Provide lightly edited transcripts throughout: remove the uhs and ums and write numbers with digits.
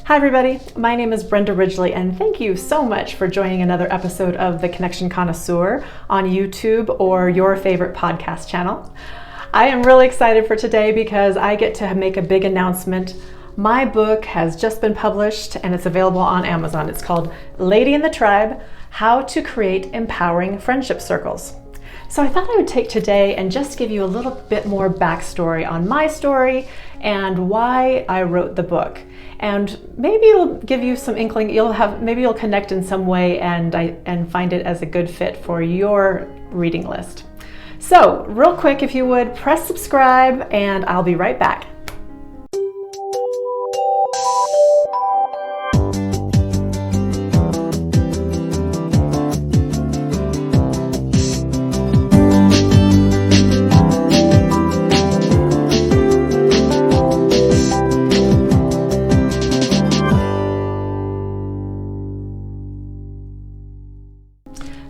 Hi everybody, my name is Brenda Ridgley and thank you so much for joining another episode of The Connection Connoisseur on YouTube or your favorite podcast channel. I am really excited for today because I get to make a big announcement. My book has just been published and it's available on Amazon. It's called Lady in the Tribe: How to Create Empowering Friendship Circles. So I thought I would take today and just give you a little bit more backstory on my story and why I wrote the book. And maybe it'll give you some inkling, maybe you'll connect in some way and find it as a good fit for your reading list. So real quick, if you would, press subscribe and I'll be right back.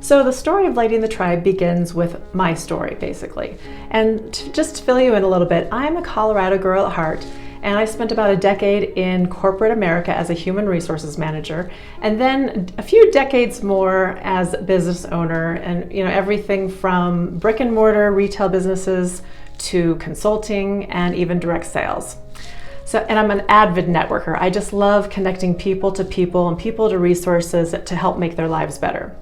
So the story of Lady in the Tribe begins with my story, basically. And just to fill you in a little bit, I'm a Colorado girl at heart, and I spent about a decade in corporate America as a human resources manager, and then a few decades more as a business owner, and everything from brick and mortar retail businesses to consulting and even direct sales. And I'm an avid networker. I just love connecting people to people and people to resources to help make their lives better.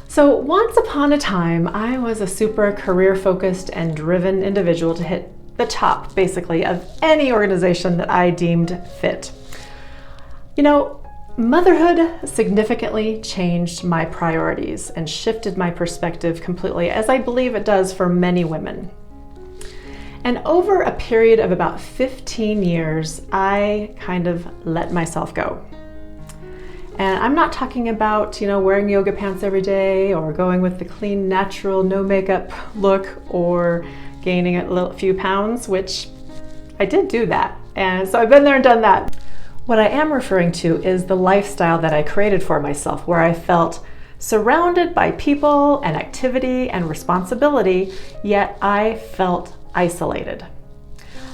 So once upon a time, I was a super career-focused and driven individual to hit the top, basically, of any organization that I deemed fit. Motherhood significantly changed my priorities and shifted my perspective completely, as I believe it does for many women. And over a period of about 15 years, I kind of let myself go. And I'm not talking about, wearing yoga pants every day or going with the clean, natural, no makeup look or gaining a few pounds, which I did do that. And so I've been there and done that. What I am referring to is the lifestyle that I created for myself, where I felt surrounded by people and activity and responsibility, yet I felt isolated.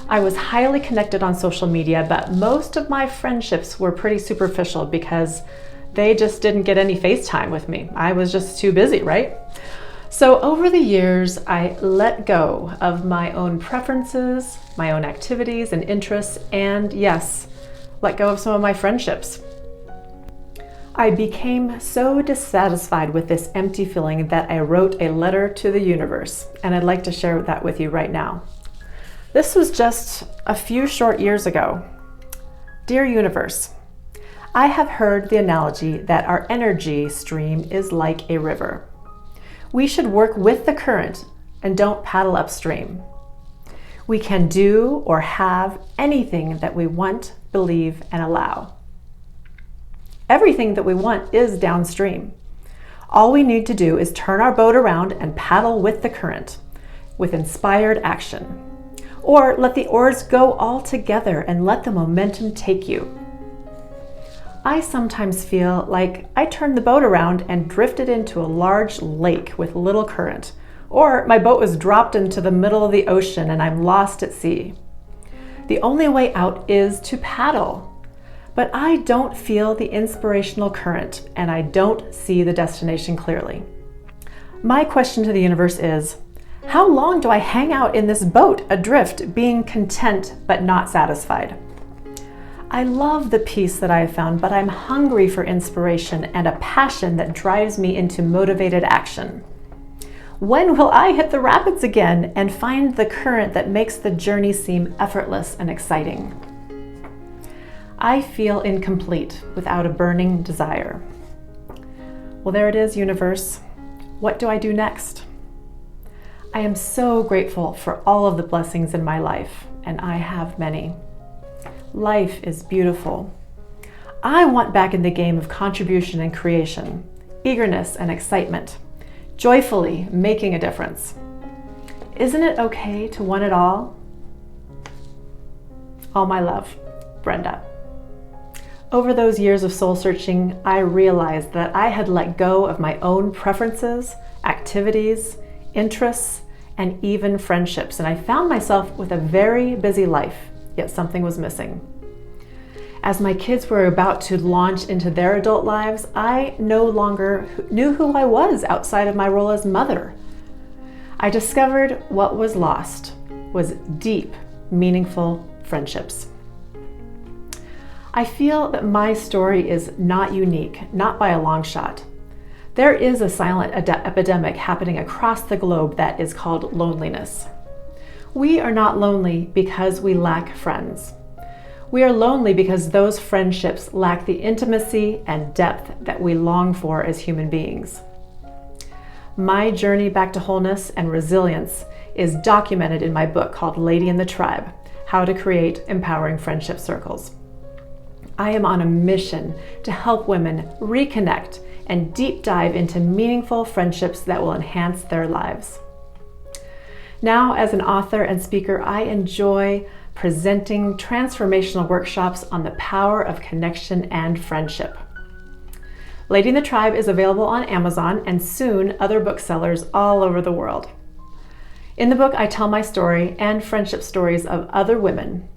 I was highly connected on social media, but most of my friendships were pretty superficial because they just didn't get any FaceTime with me. I was just too busy, right? So over the years, I let go of my own preferences, my own activities and interests, and yes, let go of some of my friendships. I became so dissatisfied with this empty feeling that I wrote a letter to the universe, and I'd like to share that with you right now. This was just a few short years ago. Dear universe, I have heard the analogy that our energy stream is like a river. We should work with the current and don't paddle upstream. We can do or have anything that we want, believe, and allow. Everything that we want is downstream. All we need to do is turn our boat around and paddle with the current, with inspired action. Or let the oars go all together and let the momentum take you. I sometimes feel like I turned the boat around and drifted into a large lake with little current, or my boat was dropped into the middle of the ocean and I'm lost at sea. The only way out is to paddle, but I don't feel the inspirational current and I don't see the destination clearly. My question to the universe is, how long do I hang out in this boat adrift, being content but not satisfied? I love the peace that I have found, but I'm hungry for inspiration and a passion that drives me into motivated action. When will I hit the rapids again and find the current that makes the journey seem effortless and exciting? I feel incomplete without a burning desire. Well, there it is, universe. What do I do next? I am so grateful for all of the blessings in my life, and I have many. Life is beautiful. I want back in the game of contribution and creation, eagerness and excitement, joyfully making a difference. Isn't it okay to want it all? All my love, Brenda. Over those years of soul searching, I realized that I had let go of my own preferences, activities, interests, and even friendships. And I found myself with a very busy life, yet something was missing. As my kids were about to launch into their adult lives, I no longer knew who I was outside of my role as mother. I discovered what was lost was deep, meaningful friendships. I feel that my story is not unique, not by a long shot. There is a silent epidemic happening across the globe that is called loneliness. We are not lonely because we lack friends. We are lonely because those friendships lack the intimacy and depth that we long for as human beings. My journey back to wholeness and resilience is documented in my book called Lady in the Tribe: How to Create Empowering Friendship Circles. I am on a mission to help women reconnect and deep dive into meaningful friendships that will enhance their lives. Now, as an author and speaker, I enjoy presenting transformational workshops on the power of connection and friendship. Lady in the Tribe is available on Amazon and soon other booksellers all over the world. In the book, I tell my story and friendship stories of other women.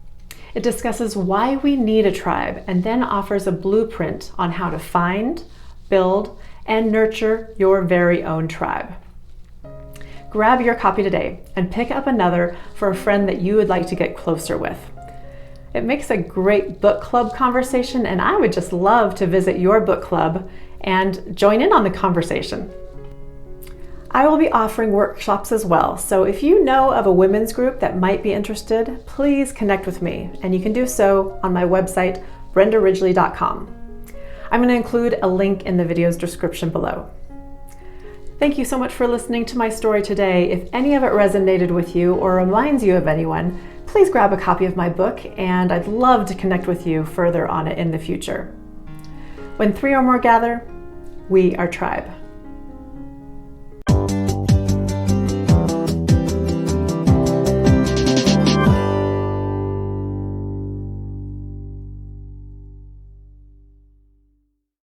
It discusses why we need a tribe and then offers a blueprint on how to find, build, and nurture your very own tribe. Grab your copy today and pick up another for a friend that you would like to get closer with. It makes a great book club conversation, and I would just love to visit your book club and join in on the conversation. I will be offering workshops as well, so if you know of a women's group that might be interested, please connect with me, and you can do so on my website, brendaridgley.com. I'm going to include a link in the video's description below. Thank you so much for listening to my story today. If any of it resonated with you or reminds you of anyone, please grab a copy of my book, and I'd love to connect with you further on it in the future. When 3 or more gather, we are tribe.